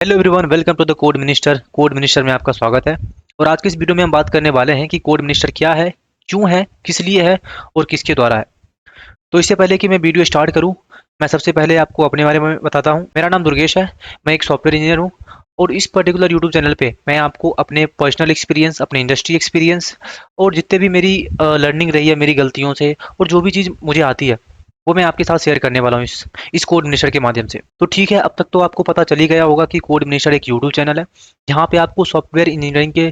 Hello everyone, welcome to the code minister. Code minister में आपका स्वागत है। और आज की इस वीडियो में हम बात करने वाले हैं कि कोड मिनिस्टर क्या है, क्यों है, किस लिए है और किसके द्वारा है। तो इससे पहले कि मैं वीडियो स्टार्ट करूं, मैं सबसे पहले आपको अपने बारे में बताता हूं। मेरा नाम दुर्गेश है, मैं एक सॉफ्टवेयर इंजीनियर हूं। और इस पर्टिकुलर यूट्यूब चैनल पे मैं आपको अपने पर्सनल एक्सपीरियंस, अपने इंडस्ट्री एक्सपीरियंस और जितने भी मेरी लर्निंग रही है मेरी गलतियों से, और जो भी चीज़ मुझे आती है वो मैं आपके साथ शेयर करने वाला हूँ इस कोड मिनिस्टर के माध्यम से। तो ठीक है, अब तक तो आपको पता चल ही गया होगा कि कोड मिनिस्टर एक यूट्यूब चैनल है जहाँ पे आपको सॉफ्टवेयर इंजीनियरिंग के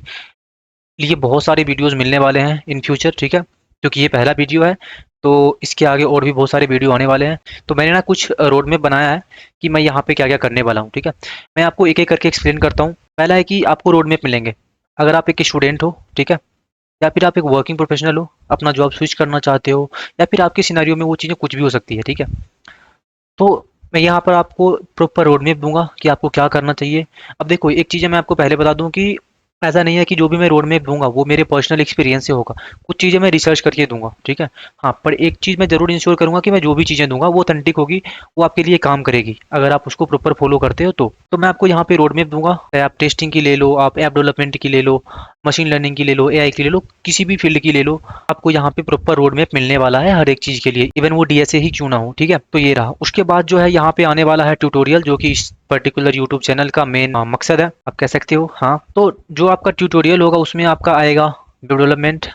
लिए बहुत सारे वीडियोस मिलने वाले हैं इन फ्यूचर। ठीक है, क्योंकि ये पहला वीडियो है तो इसके आगे और भी बहुत सारे वीडियो आने वाले हैं। तो मैंने ना कुछ रोड मैप बनाया है कि मैं यहाँ पे क्या क्या करने वाला हूँ। ठीक है, मैं आपको एक एक करके एक्सप्लेन करता हूँ। पहला है कि आपको रोड मैप मिलेंगे अगर आप एक स्टूडेंट हो, ठीक है, या फिर आप एक वर्किंग प्रोफेशनल हो, अपना जॉब स्विच करना चाहते हो, या फिर आपके सिनेरियो में वो चीज़ें कुछ भी हो सकती है। ठीक है, तो मैं यहाँ पर आपको प्रॉपर रोड मैप दूंगा कि आपको क्या करना चाहिए। अब देखो, एक चीज़ मैं आपको पहले बता दूं कि ऐसा नहीं है कि जो भी मैं रोड मैप दूंगा वो मेरे पर्सनल एक्सपीरियंस से होगा। कुछ चीज़ें मैं रिसर्च करके दूंगा, ठीक है। हाँ, पर एक चीज़ मैं ज़रूर इंश्योर करूंगा कि मैं जो भी चीज़ें दूंगा वो ऑथेंटिक होगी, वो आपके लिए काम करेगी अगर आप उसको प्रॉपर फॉलो करते हो तो मैं आपको यहाँ पे रोड मैप दूंगा। चाहे आप टेस्टिंग की ले लो, आप ऐप डेवलपमेंट की ले लो, मशीन लर्निंग की ले लो, एआई की ले लो, किसी भी फील्ड की ले लो, आपको यहाँ पे प्रॉपर रोड मैप मिलने वाला है हर एक चीज़ के लिए, इवन वो डीएसए ही क्यों ना हो। ठीक है, तो ये रहा। उसके बाद जो है यहाँ पे आने वाला है ट्यूटोरियल, जो कि इस पर्टिकुलर यूट्यूब चैनल का मेन मकसद है, आप कह सकते हो। हाँ, तो जो आपका ट्यूटोरियल होगा उसमें आपका आएगा development,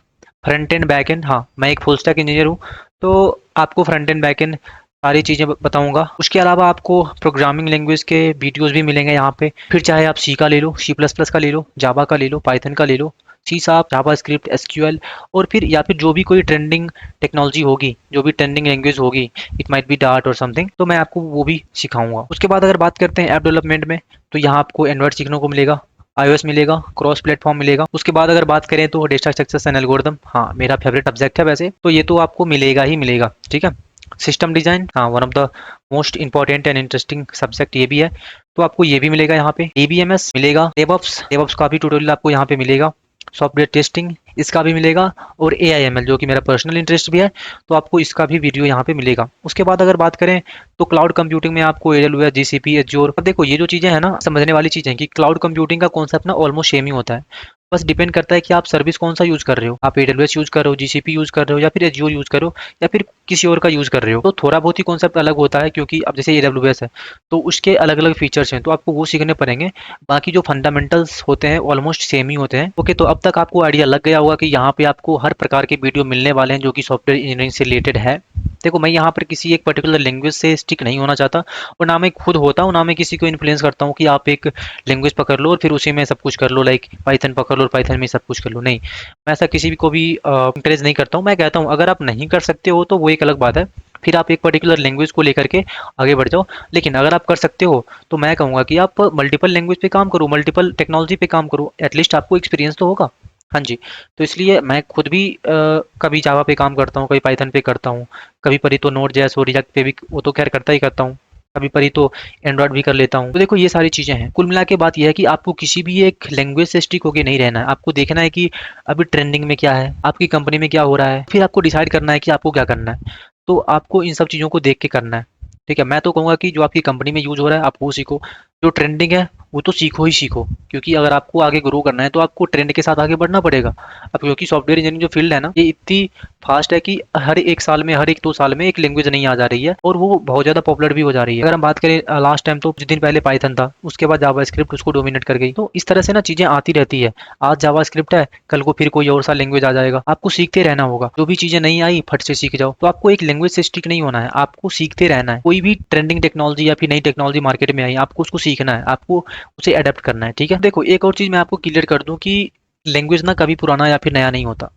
front end back and. हाँ, मैं एक फुल स्टैक इंजीनियर हूँ तो आपको फ्रंट एंड बैक एंड सारी चीज़ें बताऊंगा। उसके अलावा आपको प्रोग्रामिंग लैंग्वेज के वीडियोस भी मिलेंगे यहाँ पे। फिर चाहे आप सी का ले लो, सी प्लस प्लस का ले लो, जावा का ले लो, पाइथन का ले लो, सी शार्प, जावा स्क्रिप्ट, एसक्यूएल, और फिर या फिर जो भी कोई ट्रेंडिंग टेक्नोलॉजी होगी, जो भी ट्रेंडिंग लैंग्वेज होगी, इट माइट बी डार्ट और समथिंग, तो मैं आपको वो भी सिखाऊंगा। उसके बाद अगर बात करते हैं ऐप डेवलपमेंट में, तो यहाँ आपको एंड्रॉइड सीखने को मिलेगा, iOS मिलेगा, क्रॉस प्लेटफॉर्म मिलेगा। उसके बाद अगर बात करें तो डेटा स्ट्रक्चर्स एंड एल्गोरिथम, हाँ मेरा फेवरेट सब्जेक्ट है वैसे, तो ये तो आपको मिलेगा ही मिलेगा। ठीक है, सिस्टम डिजाइन, हाँ one of the most important and interesting subject ये भी है, तो आपको ये भी मिलेगा यहाँ पे। एबीएमएस मिलेगा, डेवऑप्स, डेवऑप्स का भी ट्यूटोरियल आपको यहाँ पे मिलेगा, सॉफ्टवेयर टेस्टिंग इसका भी मिलेगा, और एआईएमएल जो कि मेरा पर्सनल इंटरेस्ट भी है, तो आपको इसका भी वीडियो यहाँ पे मिलेगा। उसके बाद अगर बात करें तो क्लाउड कंप्यूटिंग में आपको एडब्ल्यूएस, जीसीपी, एज्योर। अब देखो, ये जो चीज़ें हैं ना, समझने वाली चीज़ें हैं कि क्लाउड कंप्यूटिंग का कॉन्सेप्ट ना ऑलमोस्ट सेम ही होता है। बस डिपेंड करता है कि आप सर्विस कौन सा यूज़ कर रहे हो, आप एडब्ल्यूएस यूज़ कर रहे हो, जीसीपी यूज़ कर रहे हो, या फिर एज्योर यूज़ कर रहे हो, या फिर किसी और का यूज़ कर रहे हो। तो थोड़ा बहुत ही कॉन्सेप्ट अलग होता है, क्योंकि अब जैसे एडब्ल्यूएस है तो उसके अलग अलग फीचर्स हैं, तो आपको वो सीखने पड़ेंगे। बाकी जो फंडामेंटल्स होते हैं ऑलमोस्ट सेम ही होते हैं। ओके, तो अब तक आपको आइडिया लग गया होगा कि यहाँ पे आपको हर प्रकार के वीडियो मिलने वाले हैं जो कि सॉफ्टवेयर इंजीनियरिंग से रिलेटेड है। देखो, मैं यहाँ पर किसी एक पर्टिकुलर लैंग्वेज से स्टिक नहीं होना चाहता, और ना मैं खुद होता हूँ, ना मैं किसी को इन्फ्लुएंस करता हूँ कि आप एक लैंग्वेज पकड़ लो और फिर उसी में सब कुछ कर लो, लाइक पाइथन पकड़ लो और पाइथन में सब कुछ कर लो। नहीं, मैं ऐसा किसी भी को भी इंकरेज नहीं करता हूँ। मैं कहता हूँ अगर आप नहीं कर सकते हो तो वो एक अलग बात है, फिर आप एक पर्टिकुलर लैंग्वेज को लेकर के आगे बढ़ जाओ। लेकिन अगर आप कर सकते हो तो मैं कहूँगा कि आप मल्टीपल लैंग्वेज पे काम करो, मल्टीपल टेक्नोलॉजी पे काम करो, एटलीस्ट आपको एक्सपीरियंस तो होगा। हाँ जी, तो इसलिए मैं खुद भी कभी जावा पे काम करता हूँ, कभी पाइथन पे करता हूँ, कभी परी तो नोड जेएस और रिएक्ट पे भी, वो तो खैर करता ही करता हूँ, कभी परी तो एंड्रॉइड भी कर लेता हूँ। तो देखो, ये सारी चीज़ें हैं। कुल मिला के बात यह है कि आपको किसी भी एक लैंग्वेज से स्टिक होके नहीं रहना है। आपको देखना है कि अभी ट्रेंडिंग में क्या है, आपकी कंपनी में क्या हो रहा है, फिर आपको डिसाइड करना है कि आपको क्या करना है। तो आपको इन सब चीज़ों को देख के करना है। ठीक है, मैं तो कहूँगा कि जो आपकी कंपनी में यूज़ हो रहा है आप वो सीखो, जो ट्रेंडिंग है वो तो सीखो ही सीखो, क्योंकि अगर आपको आगे ग्रो करना है तो आपको ट्रेंड के साथ आगे बढ़ना पड़ेगा। अब क्योंकि सॉफ्टवेयर इंजीनियरिंग जो फील्ड है ना, ये इतनी फास्ट है कि हर एक साल में, हर एक 2 साल में एक लैंग्वेज नई आ जा रही है, और वो बहुत ज़्यादा पॉपुलर भी हो जा रही है। अगर हम बात करें लास्ट टाइम, तो कुछ दिन पहले पाइथन था, उसके बाद जावा स्क्रिप्ट उसको डोमिनेट कर गई। तो इस तरह से ना चीज़ें आती रहती है। आज जावा स्क्रिप्ट है, कल को फिर कोई और सा लैंग्वेज आ जाएगा, आपको सीखते रहना होगा। जो भी चीज़ें नहीं आई फट से सीख जाओ। तो आपको एक लैंग्वेज से स्टिक नहीं होना है, आपको सीखते रहना है। कोई भी ट्रेंडिंग टेक्नोलॉजी या फिर नई टेक्नोलॉजी मार्केट में आई, आपको उसको सीखना है, आपको उसे अडेप्ट करना है। ठीक है, देखो एक और चीज़ मैं आपको क्लियर कर दूं कि लैंग्वेज ना कभी पुराना या फिर नया नहीं होता।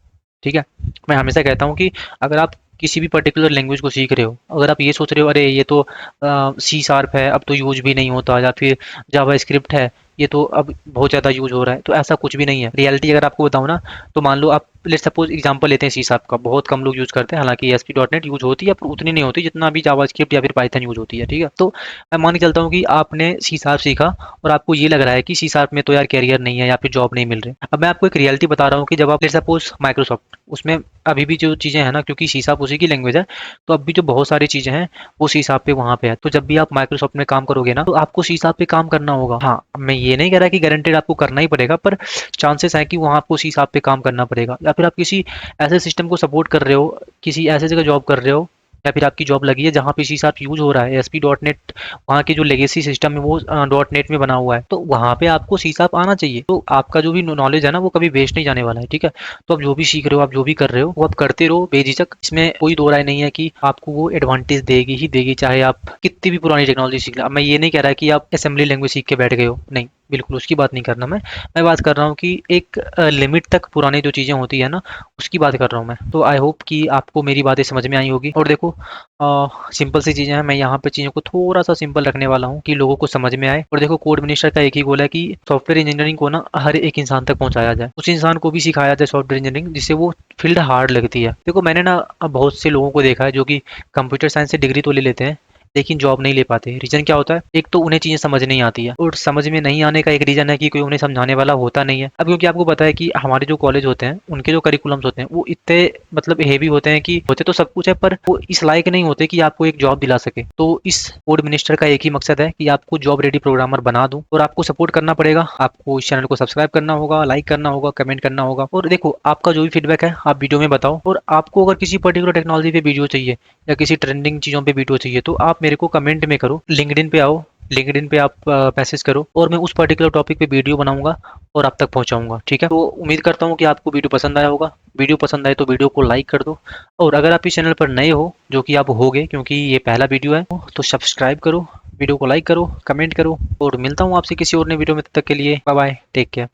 ठीक है, मैं हमेशा कहता हूँ कि अगर आप किसी भी पर्टिकुलर लैंग्वेज को सीख रहे हो, अगर आप ये सोच रहे हो अरे ये तो सी शार्प है, अब तो यूज भी नहीं होता, या फिर जावा स्क्रिप्ट है, ये तो अब बहुत ज़्यादा यूज हो रहा है, तो ऐसा कुछ भी नहीं है। रियलिटी अगर आपको बताऊँ ना, तो मान लो आप लेट्स सपोज एग्जांपल लेते हैं सी शार्प का, बहुत कम लोग यूज़ करते हैं, हालांकि S P dot net use होती है पर उतनी नहीं होती जितना अभी जावा स्क्रिप्ट या फिर पाइथन यूज होती है। ठीक है, तो मैं मान के चलता हूँ कि आपने सी शार्प सीखा और आपको ये लग रहा है कि सी शार्प में तो यार कैरियर नहीं है या फिर जॉब नहीं मिल रही। अब मैं आपको एक रियलिटी बता रहा हूँ कि जब आप लेट्स सपोज माइक्रोसॉफ्ट, उसमें अभी भी जो चीज़ें हैं ना, क्योंकि सी शार्प उसी की लैंग्वेज है, तो अब भी जो बहुत सारी चीज़ें हैं वो सी शार्प पे वहाँ पे है। तो जब भी आप माइक्रोसॉफ्ट में काम करोगे ना, तो आपको सी शार्प पे काम करना होगा। हाँ, मैं ये नहीं कह रहा कि गारंटेड आपको करना ही पड़ेगा, पर चांसेस हैं कि वहाँ आपको सी शार्प पे काम करना पड़ेगा। या फिर आप किसी ऐसे सिस्टम को सपोर्ट कर रहे हो, किसी ऐसे जगह जॉब कर रहे हो, या फिर आपकी जॉब लगी है जहाँ पे सी शार्प यूज़ हो रहा है, एएसपी डॉट नेट वहाँ की जो लेगेसी सिस्टम है वो डॉट नेट में बना हुआ है, तो वहाँ पे आपको सी शार्प आना चाहिए। तो आपका जो भी नॉलेज है ना वो कभी वेस्ट नहीं जाने वाला है, ठीक है। तो आप जो भी सीख रहे हो, आप जो भी कर रहे हो वो आप करते रहो बेझिझक। इसमें कोई दो राय नहीं है कि आपको वो एडवांटेज देगी ही देगी, चाहे आप कितनी भी पुरानी टेक्नोलॉजी सीख लें। अब मैं ये नहीं कह रहा कि आप असेंबली लैंग्वेज सीख के बैठ गए हो, नहीं, बिल्कुल उसकी बात नहीं करना मैं बात कर रहा हूँ कि एक लिमिट तक पुरानी जो चीज़ें होती है ना, उसकी बात कर रहा हूँ मैं। तो आई होप कि आपको मेरी बातें समझ में आई होगी। और देखो, सिंपल सी चीज़ें हैं, मैं यहाँ पे चीज़ों को थोड़ा सा सिंपल रखने वाला हूँ कि लोगों को समझ में आए। और देखो, कोड मिनिस्टर का एक ही गोल है कि सॉफ्टवेयर इंजीनियरिंग को ना हर एक इंसान तक पहुँचाया जाए, उस इंसान को भी सिखाया जाए सॉफ्टवेयर इंजीनियरिंग जिससे वो फील्ड हार्ड लगती है। देखो, मैंने ना बहुत से लोगों को देखा है जो कि कंप्यूटर साइंस से डिग्री तो ले लेते हैं लेकिन जॉब नहीं ले पाते। रीज़न क्या होता है? एक तो उन्हें चीज़ें समझ नहीं आती है, और समझ में नहीं आने का एक रीज़न है कि कोई उन्हें समझाने वाला होता नहीं है। अब क्योंकि आपको पता है कि हमारे जो कॉलेज होते हैं, उनके जो करिकुलम्स होते हैं, वो इतने मतलब हेवी होते हैं कि होते तो सब कुछ है, पर वो इस लायक नहीं होते कि आपको एक जॉब दिला सके। तो इस कोड मिनिस्टर का एक ही मकसद है कि आपको जॉब रेडी प्रोग्रामर बना दूं, और आपको सपोर्ट करना पड़ेगा। आपको इस चैनल को सब्सक्राइब करना होगा, लाइक करना होगा, कमेंट करना होगा। और देखो, आपका जो भी फीडबैक है आप वीडियो में बताओ। और आपको अगर किसी पर्टिकुलर टेक्नोलॉजी पे वीडियो चाहिए या किसी ट्रेंडिंग चीज़ों पे वीडियो चाहिए, तो आप मेरे को कमेंट में करो, लिंक्डइन पे आओ, लिंक्डइन पे आप मैसेज करो, और मैं उस पर्टिकुलर टॉपिक पे वीडियो बनाऊंगा और आप तक पहुंचाऊंगा, ठीक है। तो उम्मीद करता हूँ कि आपको वीडियो पसंद आया होगा। वीडियो पसंद आए तो वीडियो को लाइक कर दो, और अगर आप इस चैनल पर नए हो, जो कि आप होगे क्योंकि ये पहला वीडियो है, तो सब्सक्राइब करो, वीडियो को लाइक करो, कमेंट करो, और मिलता हूँ आपसे किसी और नए वीडियो में। तब तक के लिए बाय बाय, टेक केयर।